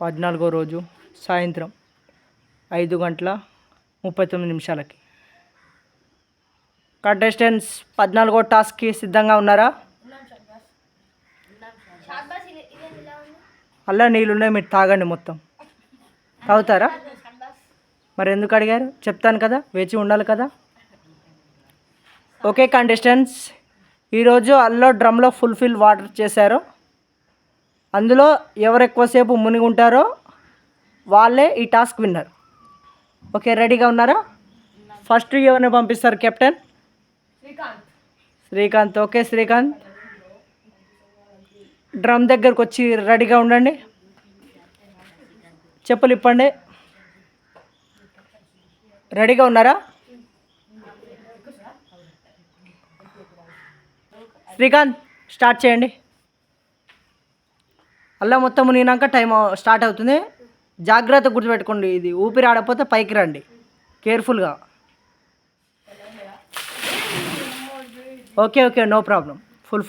14వ రోజు సాయంత్రం 5:39 కంటెస్టెంట్స్ 14వ టాస్క్కి సిద్ధంగా ఉన్నారా? అలా నీళ్ళు ఉన్నాయి, మీరు తాగండి. మొత్తం తాగుతారా? మరి ఎందుకు అడిగారు? చెప్తాను కదా, వేచి ఉండాలి కదా. ఓకే కంటెస్టెంట్స్, ఈరోజు అల్లో డ్రమ్లో ఫుల్ఫిల్ వాటర్ చేశారు. అందులో ఎవరు ఎక్కువసేపు మునిగి ఉంటారో వాళ్ళే ఈ టాస్క్ విన్నర్. ఓకే, రెడీగా ఉన్నారా? ఫస్ట్ ఎవరిని పంపిస్తారు captain? Srikanth. Okay Srikanth, drum దగ్గరకు వచ్చి రెడీగా ఉండండి. చెప్పులు ఇప్పండి. రెడీగా ఉన్నారా? శ్రీకాంత్ స్టార్ట్ చేయండి. అల్లం మొత్తం మునిగినాక టైం స్టార్ట్ అవుతుంది. జాగ్రత్త గుర్తుపెట్టుకోండి, ఇది ఊపిరి ఆడకపోతే పైకి రండి కేర్ఫుల్గా. ఓకే ఓకే, నో ప్రాబ్లం,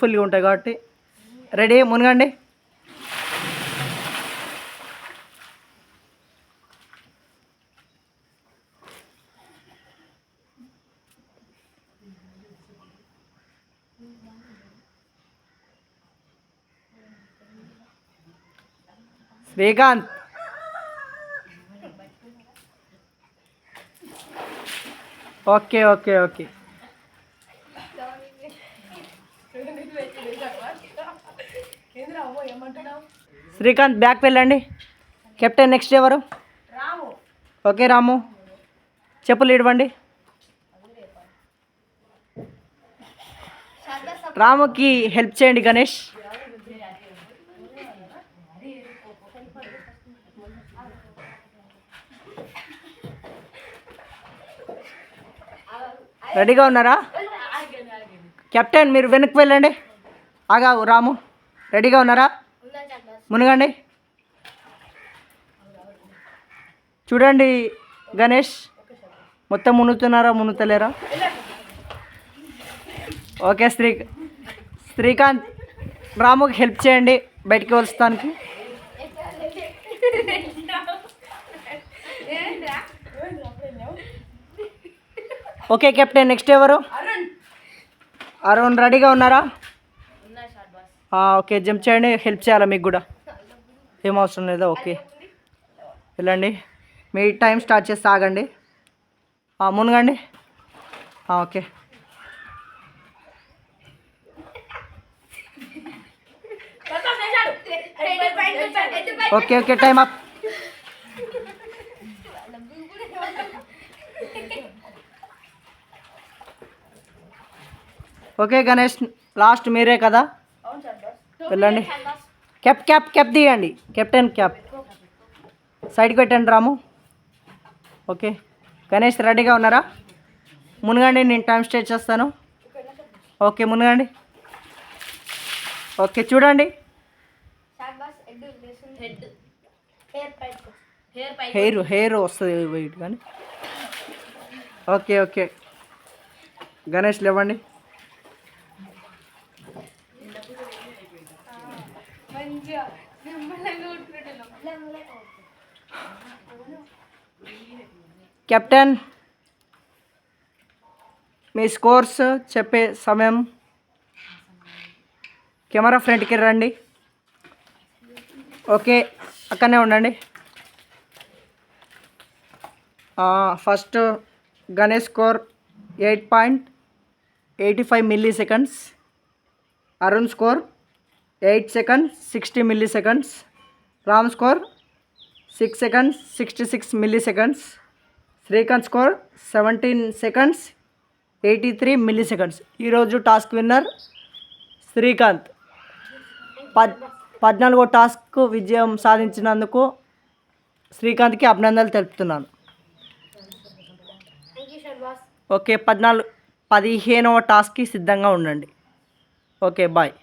ఫుల్గా ఉంటాయి కాబట్టి. రెడీ, మునగండి. Srikanth. Okay okay okay, Srikanth back వెళ్ళండి. కెప్టెన్ నెక్స్ట్ ఎవరు? ఓకే రాము, చెప్పులు ఇవ్వండి. రాముకి హెల్ప్ చేయండి గణేష్. రెడీగా ఉన్నారా? కెప్టెన్ మీరు వెనక్కి వెళ్ళండి. ఆగా రాము, రెడీగా ఉన్నారా? మునగండి. చూడండి గణేష్, మొత్తం మునుగుతున్నారా మునుగుతలేరా? ఓకే శ్రీకాంత్, రాముకి హెల్ప్ చేయండి బయటికి వస్తానికి. ఓకే కెప్టెన్ నెక్స్ట్ ఎవరు? అరుణ్. రెడీగా ఉన్నారా? ఓకే, జంప్ చేయండి. హెల్ప్ చేయాలా మీకు కూడా? ఏం అవసరం లేదా? ఓకే వెళ్ళండి. మీ టైం స్టార్ట్ చేసి ఆగండి. మునగండి. Okay okay okay, time up. Okay Ganesh, last మీరే కదా, వెళ్ళండి. క్యాప్ తీయండి. కెప్టెన్ క్యాప్ సైడ్కి పెట్టండి. రాము. ఓకే గణేష్, రెడీగా ఉన్నారా? మునగండి, నేను టైం స్టార్ట్ చేస్తాను. ఓకే మునగండి. ఓకే చూడండి, హెయిర్ వస్తుంది వెయిట్ కానీ. ఓకే ఓకే గణేష్ లేవండి. కెప్టెన్ మీ స్కోర్స్ చెప్పే సమయం. కెమెరా ఫ్రంట్కి రండి. ఓకే అక్కడనే ఉండండి. First Ganesh score 8.85 milliseconds. Arun score 8 seconds 60 milliseconds. Ram score 6 seconds 66 milliseconds. Srikanth score 17 seconds 83 milliseconds. ఈరోజు టాస్క్ విన్నర్ శ్రీకాంత్. 14వ టాస్క్ విజయం సాధించినందుకు శ్రీకాంత్కి అభినందనలు తెలుపుతున్నాను. ఓకే 15వ టాస్క్కి సిద్ధంగా ఉండండి. Okay bye.